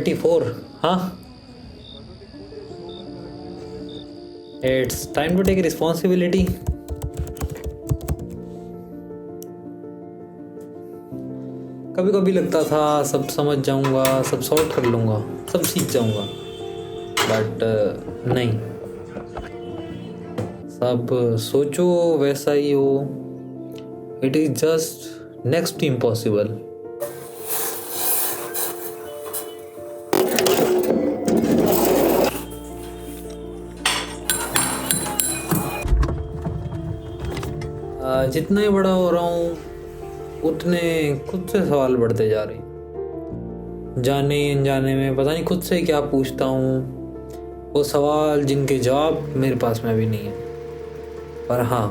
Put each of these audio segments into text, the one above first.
24. Huh? It's time to take responsibility. कभी कभी लगता था सब समझ जाऊंगा, सब सॉर्ट कर लूंगा, सब सीख जाऊंगा, बट नहीं, सब सोचो वैसा ही हो. It is just next impossible. जितना ही बड़ा हो रहा हूँ उतने खुद से सवाल बढ़ते जा रहे हैं. जाने अनजाने में पता नहीं खुद से क्या पूछता हूँ, वो सवाल जिनके जवाब मेरे पास में भी नहीं है. पर हाँ,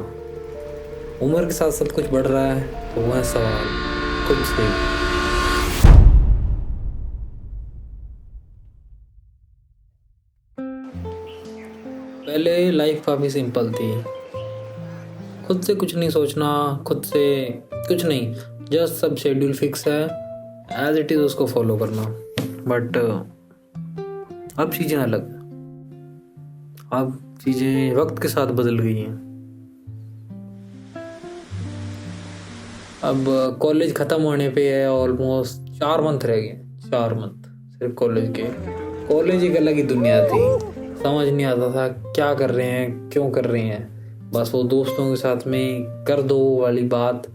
उम्र के साथ सब कुछ बढ़ रहा है तो वह सवाल खुद से. पहले लाइफ काफ़ी सिंपल थी. खुद से कुछ नहीं सोचना, खुद से कुछ नहीं, जस्ट सब शेड्यूल फिक्स है, एज इट इज़ उसको फॉलो करना. बट अब चीज़ें अलग हैं. अब चीज़ें वक्त के साथ बदल गई हैं. अब कॉलेज ख़त्म होने पे है, ऑलमोस्ट 4 मंथ रह गए. 4 मंथ सिर्फ कॉलेज के. कॉलेज एक अलग ही दुनिया थी. समझ नहीं आता था क्या कर रहे हैं, क्यों कर रहे हैं. बस वो दोस्तों के साथ में कर दो वाली बात,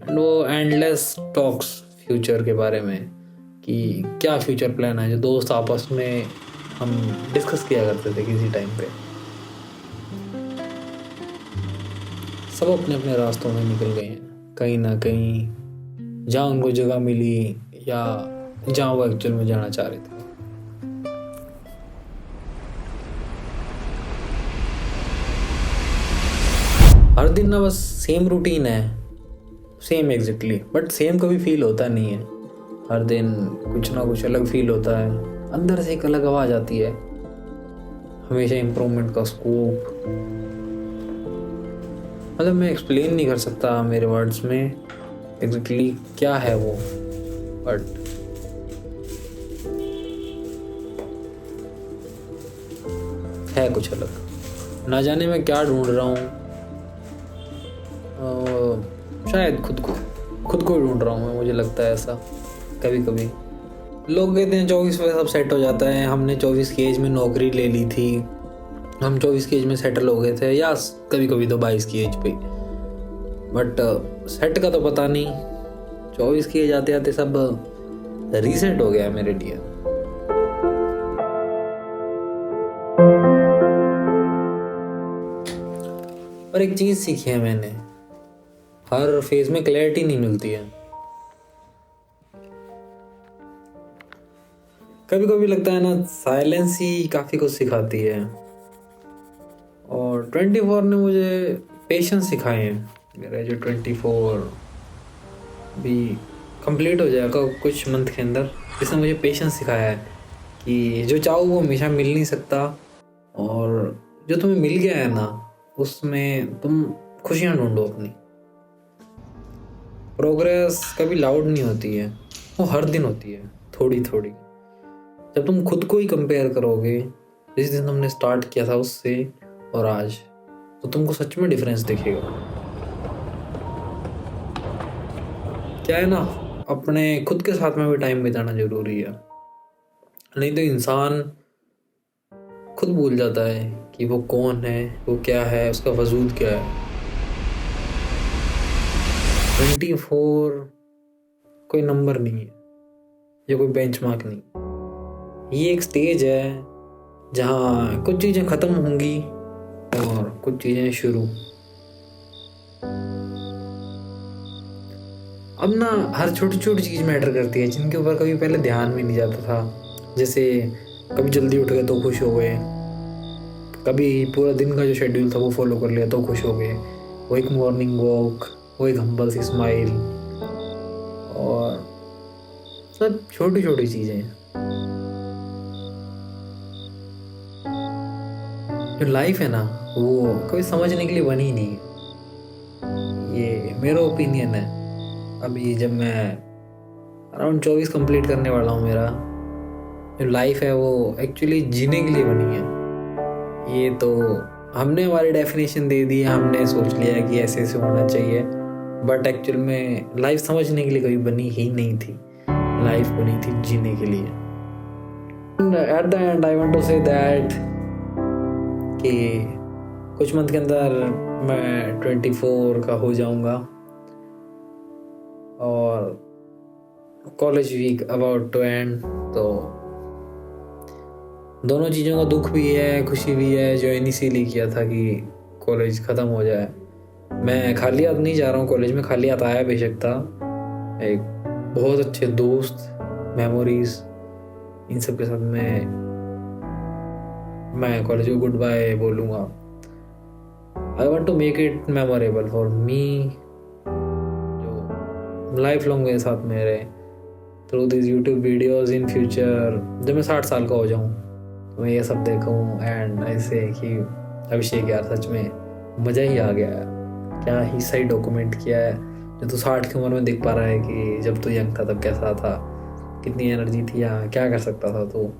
वो एंडलेस टॉक्स फ्यूचर के बारे में कि क्या फ्यूचर प्लान है, जो दोस्त आपस में हम डिस्कस किया करते थे किसी टाइम पे. सब अपने अपने रास्तों में निकल गए हैं, कहीं ना कहीं, जहाँ उनको जगह मिली या जहाँ वो एक्चुअल में जाना चाह रहे थे. हर दिन ना बस सेम रूटीन है, सेम एग्जैक्टली, बट सेम कभी फील होता नहीं है. हर दिन कुछ ना कुछ अलग फील होता है, अंदर से एक अलग आवाज़ आती है, हमेशा इम्प्रूवमेंट का स्कोप. मतलब मैं एक्सप्लेन नहीं कर सकता मेरे वर्ड्स में एग्जैक्टली क्या है वो, बट है कुछ अलग. ना जाने मैं क्या ढूंढ रहा हूँ. शायद खुद को ढूंढ रहा हूँ मैं, मुझे लगता है ऐसा कभी कभी. लोग कहते हैं 24 में सब सेट हो जाता है. हमने 24 की एज में नौकरी ले ली थी, हम 24 की एज में सेटल हो गए थे, या कभी कभी तो 22 की एज पे. बट सेट का तो पता नहीं. 24 की एज आते आते सब रीसेट हो गया है मेरे लिए. और एक चीज़ सीखी है मैंने, हर फेज में क्लैरिटी नहीं मिलती है. कभी कभी लगता है ना, साइलेंस ही काफ़ी कुछ सिखाती है. और 24 ने मुझे पेशेंस सिखाए हैं. मेरा जो 24 भी कंप्लीट हो जाएगा कुछ मंथ के अंदर, इसने मुझे पेशेंस सिखाया है कि जो चाहो वो हमेशा मिल नहीं सकता, और जो तुम्हें मिल गया है ना, उसमें तुम खुशियाँ ढूंढो अपनी. प्रोग्रेस कभी लाउड नहीं होती है, वो हर दिन होती है, थोड़ी थोड़ी. जब तुम खुद को ही कंपेयर करोगे जिस दिन तुमने स्टार्ट किया था उससे और आज, तो तुमको सच में डिफरेंस दिखेगा. क्या है ना, अपने खुद के साथ में भी टाइम बिताना जरूरी है. नहीं तो इंसान खुद भूल जाता है कि वो कौन है, वो क्या है, उसका वजूद क्या है. 24 कोई नंबर नहीं है, ये कोई बेंचमार्क नहीं. ये एक स्टेज है जहाँ कुछ चीज़ें ख़त्म होंगी और कुछ चीज़ें शुरू. अब ना हर छोटी छोटी चीज़ मैटर करती है, जिनके ऊपर कभी पहले ध्यान में नहीं जाता था. जैसे कभी जल्दी उठ गए तो खुश हो गए, कभी पूरा दिन का जो शेड्यूल था वो फॉलो कर लिया तो खुश हो गए. वो एक मॉर्निंग वॉक, वो एक हम्बल सी स्माइल, और सब छोटी छोटी चीज़ें. जो लाइफ है ना, वो कभी समझने के लिए बनी नहीं. ये मेरा ओपिनियन है. अभी जब मैं अराउंड 24 कंप्लीट करने वाला हूँ, मेरा जो लाइफ है वो एक्चुअली जीने के लिए बनी है। ये तो हमने हमारी डेफिनेशन दे दी, हमने सोच लिया है कि ऐसे ऐसे होना चाहिए, बट एक्चुअल में लाइफ समझने के लिए कभी बनी ही नहीं थी। लाइफ बनी थी जीने के लिए। At the end I want to say that कि कुछ मंथ के अंदर मैं 24 का हो जाऊंगा और college week about to end. तो दोनों चीज़ों का दुख भी है, खुशी भी है। ज्वाइन इसीलिए किया था कि कॉलेज ख़त्म हो जाए। मैं खाली हाथ नहीं जा रहा हूँ कॉलेज में, खाली हाथ आया बेशक था। एक बहुत अच्छे दोस्त, मेमोरीज, इन सब के साथ मैं कॉलेज को गुड बाय बोलूँगा। I want to make it memorable for me, जो लाइफ लॉन्ग मेरे साथ में रहे through this YouTube videos in future. जब मैं 60 साल का हो जाऊँ तो मैं ये सब देखूँ एंड ऐसे कि अभिषेक यार सच में मज़ा ही आ गया है, क्या ही सही डॉक्यूमेंट किया है। जो तू 60 की उम्र में देख पा रहा है कि जब तू यंग था तब कैसा था, कितनी एनर्जी थी, या क्या कर सकता था तो,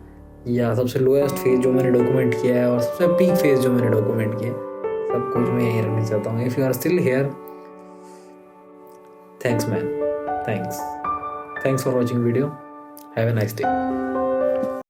या सबसे लोएस्ट फेज जो मैंने डॉक्यूमेंट किया है और सबसे पीक फेज जो मैंने डॉक्यूमेंट किया है, सब कुछ मैं यही रखना चाहता हूँ। If you are still here, thanks man, thanks for watching video. Have a nice day.